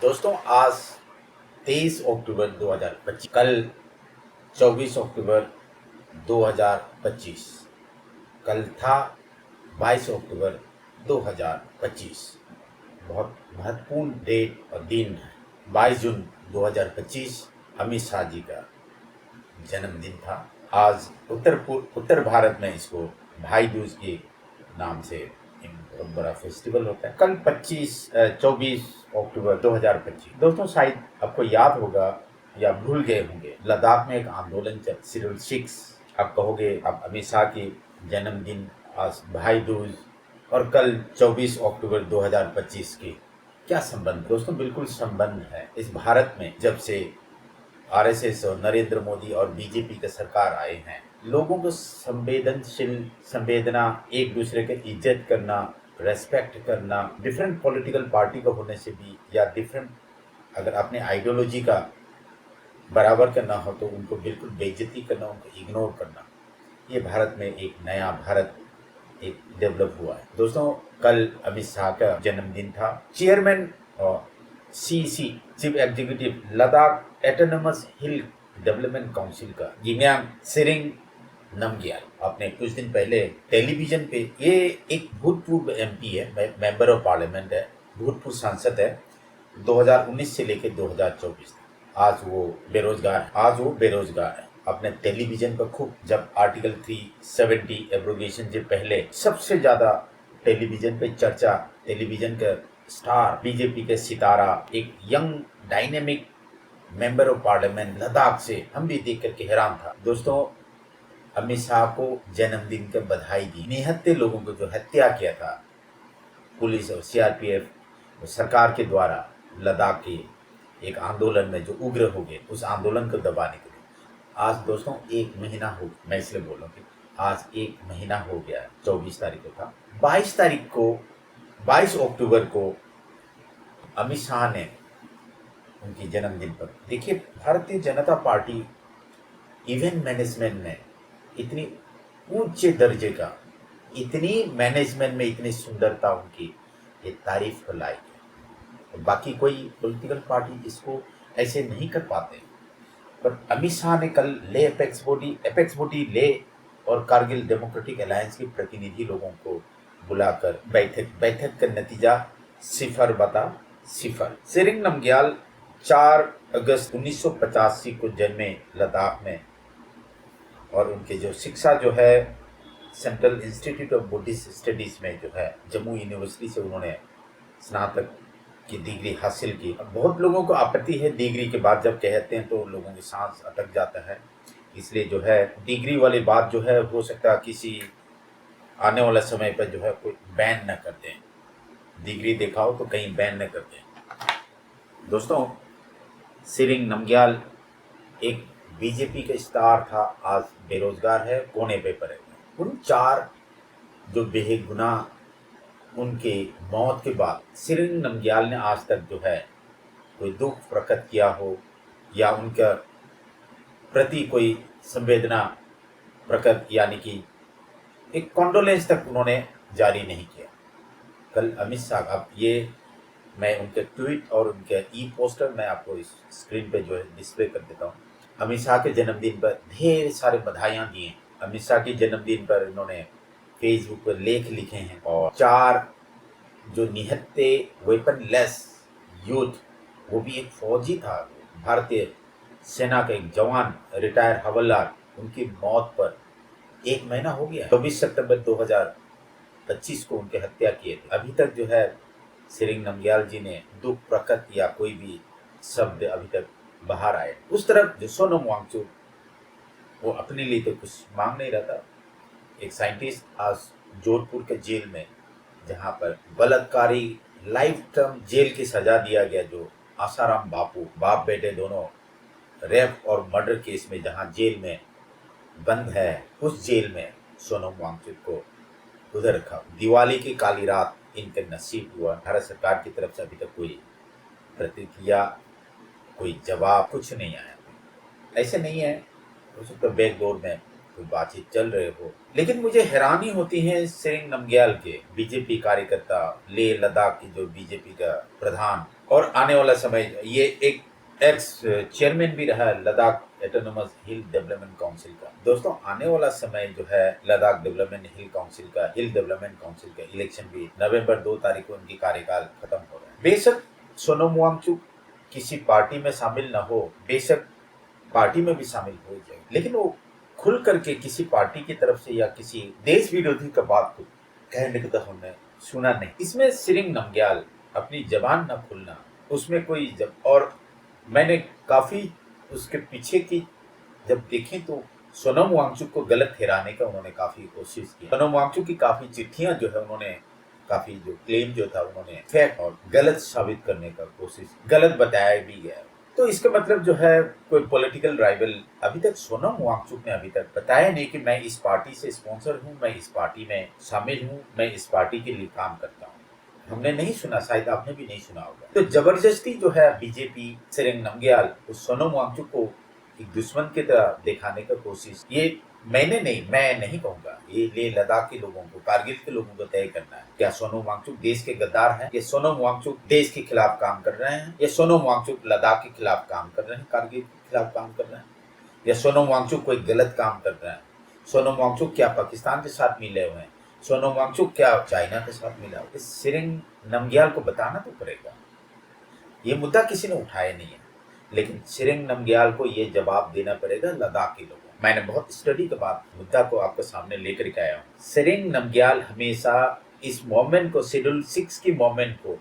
दोस्तों आज 23 अक्टूबर 2025, कल 24 अक्टूबर 2025, कल था 22 अक्टूबर 2025। बहुत महत्वपूर्ण डेट और दिन है। 22 जून 2025 अमित शाह जी का जन्मदिन था। आज उत्तर भारत में इसको भाई दूज के नाम से एक बहुत बड़ा फेस्टिवल होता है। कल 24 अक्टूबर 2025, दोस्तों शायद आपको याद होगा या भूल गए होंगे, लद्दाख में एक आंदोलन चल, शेड्यूल 6। आप कहोगे अब अमित शाह की जन्मदिन, आज भाई दूज और कल 24 अक्टूबर 2025 की क्या संबंध? दोस्तों बिल्कुल संबंध है। इस भारत में जब से आरएसएस और नरेंद्र मोदी और बीजेपी के सरकार आए हैं, लोगों को संवेदना, एक दूसरे की इज्जत करना, रेस्पेक्ट करना, डिफरेंट पॉलिटिकल पार्टी का होने से भी, या डिफरेंट अगर अपने आइडियोलॉजी का बराबर करना हो तो उनको बिल्कुल बेइज्जती करना, उनको इग्नोर करना, ये भारत में एक नया भारत एक डेवलप हुआ है। दोस्तों कल अमित शाह का जन्मदिन था। चेयरमैन और CC chief executive Ladakh autonomous हिल डेवलपमेंट काउंसिल का गिम्यांग सेरिंग नमग्याल, आपने कुछ दिन पहले टेलीविजन पे, ये एक भूतपूर्व एमपी है, मेंबर ऑफ पार्लियामेंट है, भूतपूर्व सांसद है, 2019 से लेकर 2024 तक। आज वो बेरोजगार है। अपने टेलीविजन पर खूब, जब आर्टिकल 370 एब्रोगेशन से पहले सबसे ज्यादा टेलीविजन पे चर्चा, टेलीविजन का स्टार, बीजेपी के सितारा, एक young dynamic member of parliament Ladakh से, हम भी देख करके हैरान था। दोस्तों अमित शाह को जन्मदिन की बधाई दी। निहत्थे लोगों को जो हत्या किया था पुलिस और सीआरपीएफ और सरकार के द्वारा लद्दाख के एक आंदोलन में जो उग्र हो गए, उस आंदोलन को दबाने के लिए आज दोस्तों 1 महीना हो, मैं इसलिए बोल रहा हूँ कि आज 1 महीना हो गया। 24 तारीख को था, 22 तारीख को, 22 अक्टूबर को अमित शाह ने उनकी जन्मदिन पर, देखिए Bharatiya Janata party event management में इतनी ऊंचे दर्जे का, इतनी मैनेजमेंट में इतनी सुंदरता उनकी, ये तारीफ को लायक है। और बाकी कोई पॉलिटिकल पार्टी इसको ऐसे नहीं कर पाते। पर अमित शाह ने कल ले एपेक्स बॉडी ले और कारगिल डेमोक्रेटिक अलायंस के प्रतिनिधि लोगों को बुलाकर बैठक का नतीजा 0 सेरिंग नमग्याल 4 अगस्त 1985 को जन्मे लद्दाख में, और उनके जो शिक्षा जो है central institute of Buddhist studies में जो है जम्मू यूनिवर्सिटी से उन्होंने स्नातक की डिग्री हासिल की। बहुत लोगों को आपत्ति है डिग्री के बाद जब कहते हैं तो लोगों की सांस अटक जाता है, इसलिए जो है डिग्री वाली बात जो है हो सकता है किसी आने वाला समय पर जो है कोई बैन न कर दें, डिग्री दिखाओ तो कहीं बैन न कर दें। दोस्तों सेरिंग नमग्याल एक बीजेपी का स्टार था, आज बेरोजगार है, कोने पे पड़े हुए। उन 4 जो बेगुनाह, उनके मौत के बाद सेरिंग नमग्याल ने आज तक जो है कोई दुख प्रकट किया हो या उनका प्रति कोई संवेदना प्रकट, यानी कि एक कॉन्डोलेंस तक उन्होंने जारी नहीं किया। कल अमित शाह, अब ये मैं उनके ट्वीट और उनके ई पोस्टर मैं आपको इस स्क्रीन पे जो है डिस्प्ले कर देता हूँ। अमित शाह के जन्मदिन पर ढेर सारे बधाइयाँ दिए। अमित शाह के जन्मदिन पर इन्होंने फेसबुक पर लेख लिखे हैं, और 4 जो निहत्थे वेपनलेस यूथ, वो भी एक फौजी था, भारतीय सेना का एक जवान, रिटायर हवलदार, उनकी मौत पर 1 महीना हो गया। 24 सितंबर 2025 को उनकी हत्या किए थे। अभी तक जो है सेरिंग नमग्याल जी ने दुख प्रकट या कोई भी शब्द अभी तक बाहर आए। उस तरफ जो सोनम वांगचुक, वो अपने लिए तो कुछ मांग नहीं रहा था। एक साइंटिस्ट आज जोधपुर के जेल में, जहाँ पर बलात्कारी लाइफ टर्म जेल की सजा दिया गया, जो आसाराम बापू, बाप बेटे दोनों रेप और मर्डर केस में जहाँ जेल में बंद है, उस जेल में सोनम वांगचुक को उधर रखा। दिवाली की काली रात इनका नसीब हुआ। भारत सरकार की तरफ से अभी तक कोई प्रतिक्रिया, कोई जवाब कुछ नहीं आया। ऐसे नहीं है, हो सकता बैकडोर में कोई बातचीत चल रहे हो, लेकिन मुझे हैरानी होती है सेरिंग नमग्याल के बीजेपी कार्यकर्ता, लेह लद्दाख की जो बीजेपी का प्रधान, और आने वाला समय ये एक एक्स चेयरमैन भी रहा है लद्दाख ऑटोनोमस हिल डेवलपमेंट काउंसिल का। दोस्तों, आने वाला समय जो है लद्दाख डेवलपमेंट हिल डेवलपमेंट काउंसिल का इलेक्शन भी नवंबर 2 तारीख को उनकी कार्यकाल खत्म हो रहा है। बेशक सोनम वांगचुक किसी पार्टी में शामिल न हो, बेशक पार्टी में भी शामिल हो जाए, लेकिन वो खुल करके किसी पार्टी की तरफ से या किसी देश विरोधी का बात को कहने को तो हमने सुना नहीं। इसमें सेरिंग नमग्याल अपनी जबान न खुलना, उसमें कोई जब, और मैंने काफी उसके पीछे की जब देखी तो सोनम वांगचुक को गलत ठहराने का उन्होंने काफी कोशिश की। सोनम वांगचुक की काफी चिट्ठियां जो है उन्होंने काफी जो क्लेम जो था उन्होंने फेक और गलत साबित करने का कोशिश, गलत बताया भी गया। तो इसका मतलब जो है कोई पॉलिटिकल राइवल, अभी तक सोनम वांगचुक ने अभी तक बताया नहीं कि मैं इस पार्टी से स्पॉन्सर हूँ, मैं इस पार्टी में शामिल हूँ, मैं इस पार्टी के लिए काम करता हूँ। हमने नहीं सुना, शायद आपने भी नहीं सुना होगा। तो जबरदस्ती जो है बीजेपी सेरिंग नमग्याल उस सोनम वांगचुक को एक दुश्मन की तरह दिखाने का कोशिश, ये मैं नहीं कहूंगा, ये लेह लद्दाख के लोगों को, कारगिल के लोगों को तय करना है। क्या सोनम वांगचुक देश के गद्दार हैं? ये सोनम वांगचुक देश के खिलाफ काम कर रहे हैं? या सोनम वांगचुक लद्दाख के खिलाफ काम कर रहे हैं, कारगिल के खिलाफ काम कर रहे हैं? या सोनम वांगचुक कोई गलत काम कर रहे हैं? सोनम वांगचुक क्या पाकिस्तान के साथ मिले हुए हैं? सोनम वांगचुक क्या चाइना के साथ मिला? इस सेरिंग नमग्याल को बताना तो पड़ेगा। ये मुद्दा किसी ने उठाया नहीं है, लेकिन सेरिंग नमग्याल को ये जवाब देना पड़ेगा लद्दाख के लोगों। मैंने बहुत स्टडी के बाद मुद्दा को आपके सामने लेकर के आया हूँ। सेरिंग नमग्याल हमेशा इस मूवमेंट को, शेड्यूल 6 की मूवमेंट को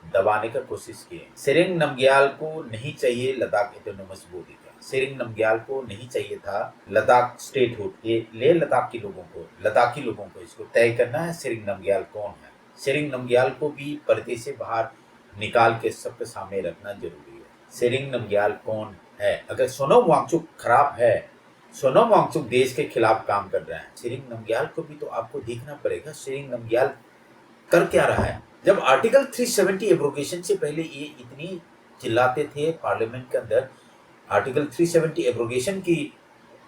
दबाने का कोशिश की है। सेरिंग नमग्याल को नहीं चाहिए लद्दाख ऑटोनोमस बॉडी का, सेरिंग नमग्याल को नहीं चाहिए था लद्दाख स्टेटहुड। ये लेह लद्दाख के लोगों को, लद्दाखी लोगों को इसको तय करना है सेरिंग नमग्याल कौन है। सेरिंग नमग्याल को भी पर्दे से बाहर निकाल के सबके सामने रखना जरूरी है। सेरिंग नमग्याल कौन है? अगर सोनम वांगचुक खराब है, सोनम वांगचुक देश के खिलाफ काम कर रहे हैं, सेरिंग नमग्याल को भी तो आपको देखना पड़ेगा सेरिंग नमग्याल कर क्या रहा है। जब आर्टिकल 370 एब्रोगेशन से पहले ये इतनी चिल्लाते थे पार्लियामेंट के अंदर, आर्टिकल 370 एब्रोगेशन की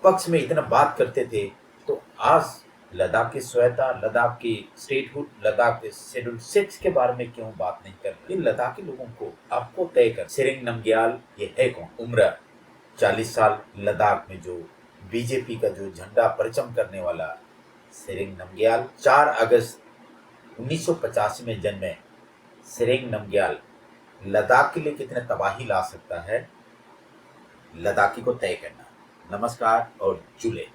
पक्ष में इतना बात करते थे, तो आज लद्दाख की स्वायत्ता, लद्दाख की स्टेटहुड, लद्दाख के शेड्यूल 6 के बारे में क्यों बात नहीं कर रहे? लद्दाखी लोगों को आपको तय कर, सेरिंग नमग्याल ये है कौन? उम्र 40 साल, लद्दाख में जो बीजेपी का जो झंडा परचम करने वाला सेरिंग नमग्याल, 4 अगस्त 1985 में जन्मे सेरिंग नमग्याल लद्दाख के लिए कितने तबाही ला सकता है, लद्दाखी को तय करना। नमस्कार और जुड़े।